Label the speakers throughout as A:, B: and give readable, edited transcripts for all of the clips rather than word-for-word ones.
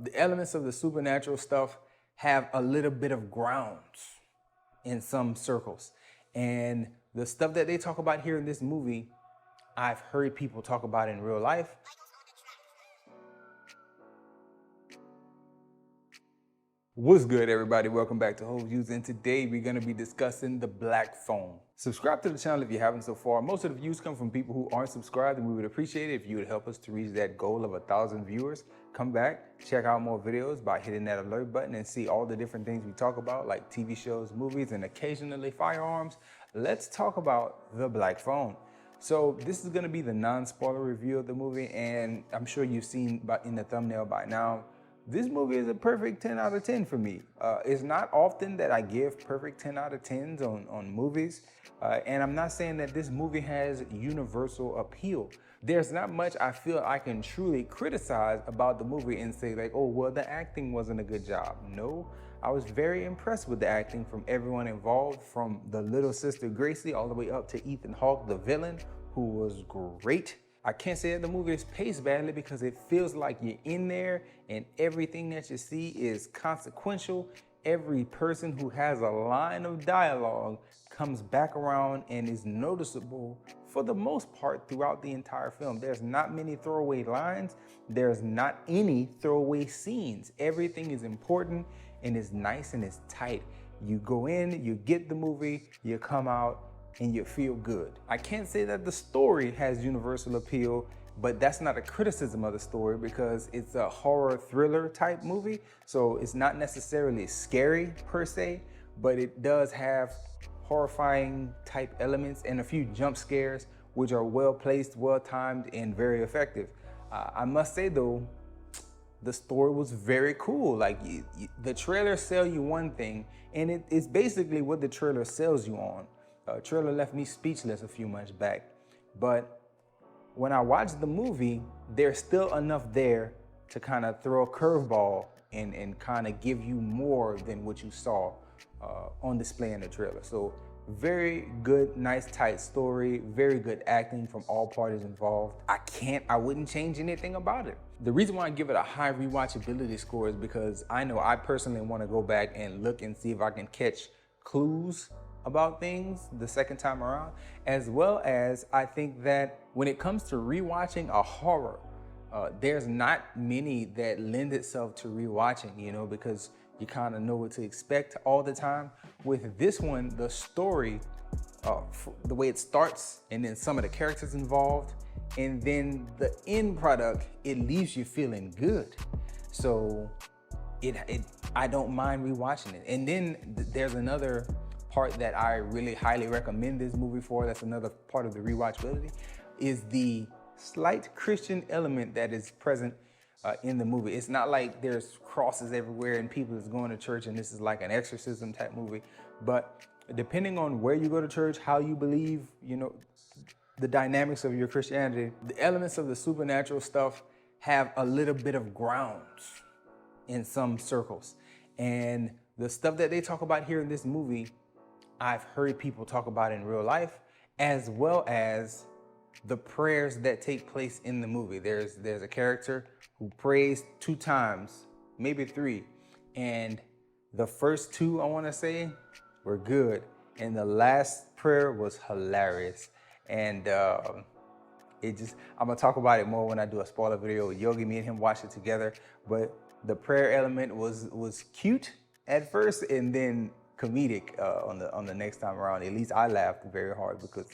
A: The elements of the supernatural stuff have a little bit of grounds in some circles. And the stuff that they talk about here in this movie, I've heard people talk about in real life. What's good, everybody? Welcome back to Whole Views, and today we're going to be discussing the black phone. Subscribe to the channel if you haven't so far. Most of the views come from people who aren't subscribed, and we would appreciate it if you would help us to reach that goal of 1,000 viewers. Come back, check out more videos by hitting that alert button and see all the different things we talk about, like TV shows, movies, and occasionally firearms. Let's talk about the black phone. So this is going to be the non-spoiler review of the movie, and I'm sure you've seen in the thumbnail by now, this movie is a perfect 10 out of 10 for me. It's not often that I give perfect 10 out of 10s on movies. And I'm not saying that this movie has universal appeal. There's not much I feel I can truly criticize about the movie and say like, oh, well, the acting wasn't a good job. No, I was very impressed with the acting from everyone involved, from the little sister Gracie all the way up to Ethan Hawke, the villain, who was great. I can't say that the movie is paced badly because it feels like you're in there and everything that you see is consequential. Every person who has a line of dialogue comes back around and is noticeable for the most part throughout the entire film. There's not many throwaway lines. There's not any throwaway scenes. Everything is important and is nice and is tight. You go in, you get the movie, you come out, and you feel good. I can't say that the story has universal appeal, but that's not a criticism of the story because it's a horror thriller type movie. So it's not necessarily scary per se, but it does have horrifying type elements and a few jump scares, which are well placed, well timed, and very effective. I must say though, the story was very cool. Like the trailer sell you one thing, and it's basically what the trailer sells you on. Trailer left me speechless a few months back, but when I watched the movie, there's still enough there to kind of throw a curveball and kind of give you more than what you saw on display in the trailer. So very good, nice, tight story, very good acting from all parties involved. I wouldn't change anything about it. The reason why I give it a high rewatchability score is because I know I personally want to go back and look and see if I can catch clues about things the second time around, as well as I think that when it comes to rewatching a horror, there's not many that lend itself to rewatching, you know, because you kind of know what to expect all the time. With this one, the story, the way it starts, and then some of the characters involved, and then the end product, it leaves you feeling good. So I don't mind rewatching it. And then there's another part that I really highly recommend this movie for, that's another part of the rewatchability, is the slight Christian element that is present in the movie. It's not like there's crosses everywhere and people is going to church and this is like an exorcism type movie, but depending on where you go to church, how you believe, you know, the dynamics of your Christianity, the elements of the supernatural stuff have a little bit of grounds in some circles. And the stuff that they talk about here in this movie, I've heard people talk about in real life, as well as the prayers that take place in the movie. There's a character who prays 2 times, maybe 3. And the first 2, I want to say, were good. And the last prayer was hilarious. And I'm gonna talk about it more when I do a spoiler video with Yogi. Me and him watched it together. But the prayer element was cute at first, and then comedic on the next time around. At least I laughed very hard because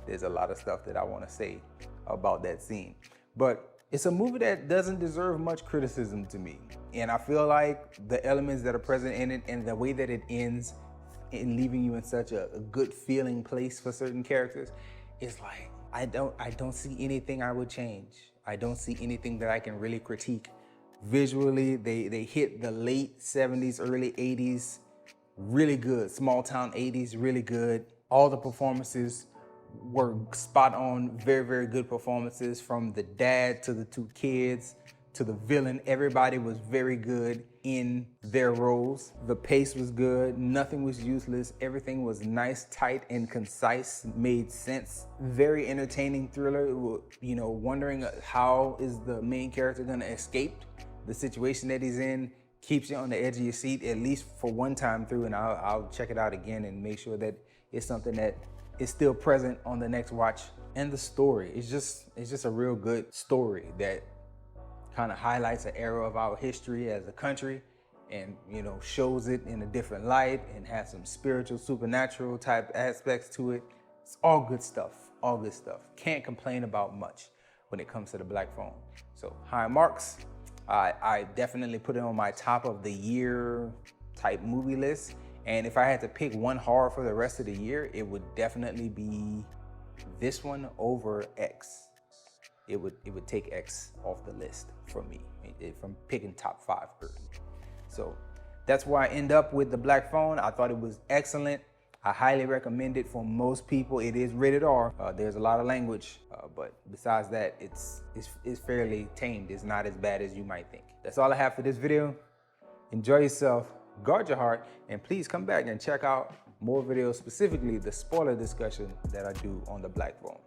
A: there's a lot of stuff that I want to say about that scene. But it's a movie that doesn't deserve much criticism to me. And I feel like the elements that are present in it and the way that it ends in leaving you in such a good feeling place for certain characters is like, I don't see anything I would change. I don't see anything that I can really critique. Visually, they hit the late 70s, early 80s, really good. Small town 80s, really good. All the performances were spot on, very, very good performances, from the dad to the 2 kids to the villain. Everybody was very good in their roles. The pace was good, nothing was useless. Everything was nice, tight, and concise, made sense. Very entertaining thriller, you know, wondering how is the main character gonna escape the situation that he's in keeps you on the edge of your seat, at least for one time through, and I'll check it out again and make sure that it's something that is still present on the next watch. And the story, it's just a real good story that kind of highlights an era of our history as a country, and shows it in a different light, and has some spiritual, supernatural type aspects to it. It's all good stuff, all good stuff. Can't complain about much when it comes to the Black Phone. So high marks. I definitely put it on my top of the year type movie list. And if I had to pick one horror for the rest of the year, it would definitely be this one over X. It would take X off the list for me from picking top 5 currently. So that's where I end up with the Black Phone. I thought it was excellent. I highly recommend it for most people. It is rated R. There's a lot of language, but besides that, it's fairly tamed. It's not as bad as you might think. That's all I have for this video. Enjoy yourself, guard your heart, and please come back and check out more videos, specifically the spoiler discussion that I do on the Black Phone.